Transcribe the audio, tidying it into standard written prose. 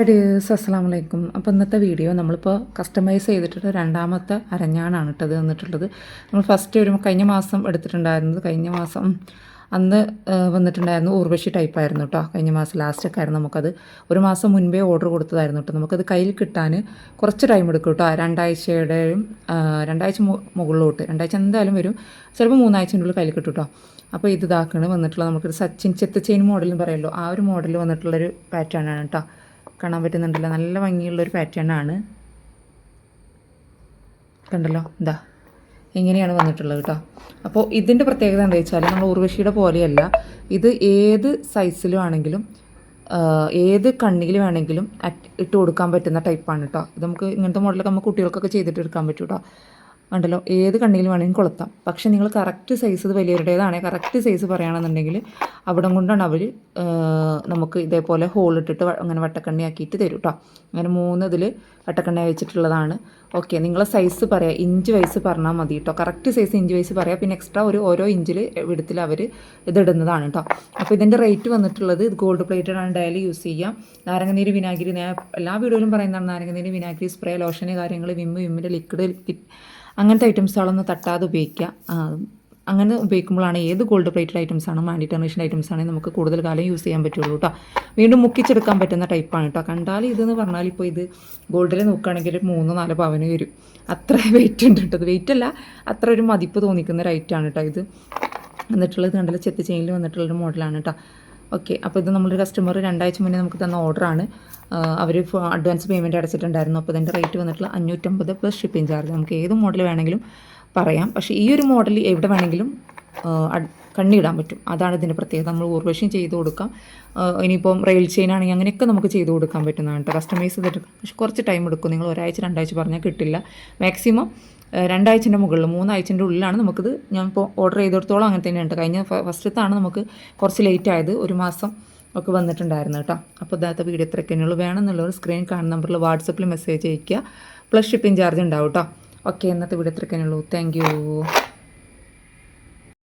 അസ്സലാമു അലൈക്കും. അപ്പോൾ ഇന്നത്തെ വീഡിയോ നമ്മളിപ്പോൾ കസ്റ്റമൈസ് ചെയ്തിട്ട് രണ്ടാമത്തെ അരഞ്ഞാണാണ് ഇട്ടത് വന്നിട്ടുള്ളത്. നമ്മൾ ഫസ്റ്റ് ഒരു കഴിഞ്ഞ മാസം എടുത്തിട്ടുണ്ടായിരുന്നത് അന്ന് വന്നിട്ടുണ്ടായിരുന്നു ഊർവശി ടൈപ്പായിരുന്നു കേട്ടോ. കഴിഞ്ഞ മാസം ലാസ്റ്റൊക്കെ ആയിരുന്നു നമുക്കത്. ഒരു മാസം മുൻപേ ഓർഡർ കൊടുത്തതായിരുന്നു കേട്ടോ. നമുക്കത് കയ്യിൽ കിട്ടാൻ കുറച്ച് ടൈം എടുക്കും കേട്ടോ. രണ്ടാഴ്ച മുകളിലോട്ട് 2 ആഴ്ച എന്തായാലും വരും, ചിലപ്പോൾ 3 ആഴ്ചൻ്റെ ഉള്ളിൽ കയ്യിൽ കിട്ടും കേട്ടോ. അപ്പോൾ ഇത് ഇതാക്കണ് വന്നിട്ടുള്ള നമുക്കൊരു സച്ചിൻ ചെത്ത് ചെയിൻ മോഡലും പറയുമല്ലോ, ആ ഒരു മോഡൽ വന്നിട്ടുള്ളൊരു പാറ്റേൺ ആണ് കേട്ടോ. കാണാൻ പറ്റുന്നുണ്ടല്ലോ, നല്ല ഭംഗിയുള്ളൊരു പാറ്റേൺ ആണ്. കണ്ടല്ലോ എന്താ എങ്ങനെയാണ് വന്നിട്ടുള്ളത് കേട്ടോ. അപ്പോൾ ഇതിൻ്റെ പ്രത്യേകത എന്താ വെച്ചാൽ നമ്മൾ ഉർവശിയുടെ പോലെയല്ല, ഇത് ഏത് സൈസിലും ആണെങ്കിലും ഏത് കണ്ണിയിൽ വേണമെങ്കിലും ഇട്ട് കൊടുക്കാൻ പറ്റുന്ന ടൈപ്പാണ് കേട്ടോ. ഇത് നമുക്ക് ഇങ്ങനത്തെ മോഡലൊക്കെ നമുക്ക് കുട്ടികൾക്കൊക്കെ ചെയ്തിട്ട് എടുക്കാൻ പറ്റും കേട്ടോ. ഉണ്ടല്ലോ, ഏത് കണ്ണിയിൽ വേണമെങ്കിലും കൊളുത്താം. പക്ഷേ നിങ്ങൾ കറക്റ്റ് സൈസ്, ഇത് വലിയവരുടേതാണ്, കറക്റ്റ് സൈസ് പറയുകയാണെന്നുണ്ടെങ്കിൽ അവിടെ കൊണ്ടാണ് അവർ നമുക്ക് ഇതേപോലെ ഹോളിട്ടിട്ട് അങ്ങനെ വട്ടക്കണ്ണി ആക്കിയിട്ട് തരും കേട്ടോ. അങ്ങനെ 3 ഇതിൽ വട്ടക്കണ്ണി വെച്ചിട്ടുള്ളതാണ്. ഓക്കെ, നിങ്ങളെ സൈസ് പറയാം, ഇഞ്ച് വൈസ് പറഞ്ഞാൽ മതി കേട്ടോ. കറക്റ്റ് സൈസ് ഇഞ്ച് വൈസ് പറയാം, പിന്നെ എക്സ്ട്രാ ഓരോ ഇഞ്ചിൽ വിടത്തിൽ അവർ ഇതിടുന്നതാണ് കേട്ടോ. അപ്പോൾ ഇതിൻ്റെ റേറ്റ് വന്നിട്ടുള്ളത്, ഇത് ഗോൾഡ് പ്ലേറ്റഡ് ആണ്, ഡെയിലി യൂസ് ചെയ്യാം. നാരങ്ങനീര് വിനാഗിരി, എല്ലാ വീഡിയോയിലും പറയുന്നതാണ് നാരങ്ങനീര് വിനാഗിരി സ്പ്രേ, ലോഷന് കാര്യങ്ങൾ, വിമ്മിൻ്റെ ലിക്വിഡ്, അങ്ങനത്തെ ഐറ്റംസുകളൊന്നും തട്ടാതെ ഉപയോഗിക്കുക. അങ്ങനെ ഉപയോഗിക്കുമ്പോഴാണ് ഏത് ഗോൾഡ് പ്ലേറ്റഡ് ഐറ്റംസാണ്, ആൻറ്റി ടെർണിഷൻ ഐറ്റംസ് ആണെങ്കിൽ നമുക്ക് കൂടുതൽ കാലം യൂസ് ചെയ്യാൻ പറ്റുള്ളൂ കേട്ടോ. വീണ്ടും മുക്കിച്ചെടുക്കാൻ പറ്റുന്ന ടൈപ്പാണ് കേട്ടോ. കണ്ടാൽ ഇതെന്ന് പറഞ്ഞാൽ ഇപ്പോൾ ഇത് ഗോൾഡിൽ നോക്കുകയാണെങ്കിൽ 3-4 പവന് വരും, അത്ര വെയിറ്റ് ഉണ്ട് കേട്ടോ. വെയിറ്റ് അല്ല, അത്ര ഒരു മതിപ്പ് തോന്നിക്കുന്ന ഒരു ഐറ്റമാണ് കേട്ടോ ഇത്. എന്നിട്ടുള്ളത് കണ്ടല്ലോ, ചെത്ത് ചെയിനിൽ വന്നിട്ടുള്ളൊരു മോഡലാണ് കേട്ടോ. ഓക്കെ, അപ്പോൾ ഇത് നമ്മളൊരു കസ്റ്റമർ 2 ആഴ്ച മുന്നേ നമുക്ക് തന്ന ഓർഡറാണ്. അവർ അഡ്വാൻസ് പേയ്മെൻറ്റ് അടച്ചിട്ടുണ്ടായിരുന്നു. അപ്പോൾ ഇതിൻ്റെ റേറ്റ് വന്നിട്ടുള്ള 550 പ്ലസ് ഷിപ്പിംഗ് ചാർജ്. നമുക്ക് ഏത് മോഡൽ വേണമെങ്കിലും പറയാം, പക്ഷേ ഈ ഒരു മോഡൽ എവിടെ വേണമെങ്കിലും കണ്ണിടാൻ പറ്റും. അതാണ് ഇതിൻ്റെ പ്രത്യേകത. നമ്മൾ ഊർവശിയും ചെയ്ത് കൊടുക്കാം, ഇനിയിപ്പം റെയിൽ ചെയിൻ ആണെങ്കിൽ അങ്ങനെയൊക്കെ നമുക്ക് ചെയ്ത് കൊടുക്കാൻ പറ്റുന്നതാണ് കേട്ടോ. കസ്റ്റമൈസ് ചെയ്തിട്ട് പക്ഷേ കുറച്ച് ടൈം എടുക്കും. നിങ്ങൾ 1 ആഴ്ച 2 ആഴ്ച പറഞ്ഞാൽ കിട്ടില്ല. മാക്സിമം 2 ആഴ്ചൻ്റെ മുകളിൽ 3 ആഴ്ചൻ്റെ ഉള്ളിലാണ് നമുക്കിത്. ഞാൻ ഇപ്പോൾ ഓർഡർ ചെയ്തെടുത്തോളം അങ്ങനെ തന്നെയുണ്ട്. കഴിഞ്ഞ ഫസ്റ്റത്താണ് നമുക്ക് കുറച്ച് ലേറ്റ് ആയത്, 1 മാസം ഒക്കെ വന്നിട്ടുണ്ടായിരുന്നു കേട്ടോ. അപ്പോൾ ഇതാത്ത വീഡിയോ ഇത്രയൊക്കെയുള്ളൂ. വേണമെന്നുള്ളവർ സ്ക്രീൻ കാണുന്ന നമ്പറിൽ വാട്സപ്പിൽ മെസ്സേജ് അയയ്ക്കുക, പ്ലസ് ഷിപ്പിംഗ് ചാർജ് ഉണ്ടാവും കേട്ടോ. ഓക്കെ, ഇന്നത്തെ വീഡിയോ ഇത്രയൊക്കെയുള്ളൂ. Thank you.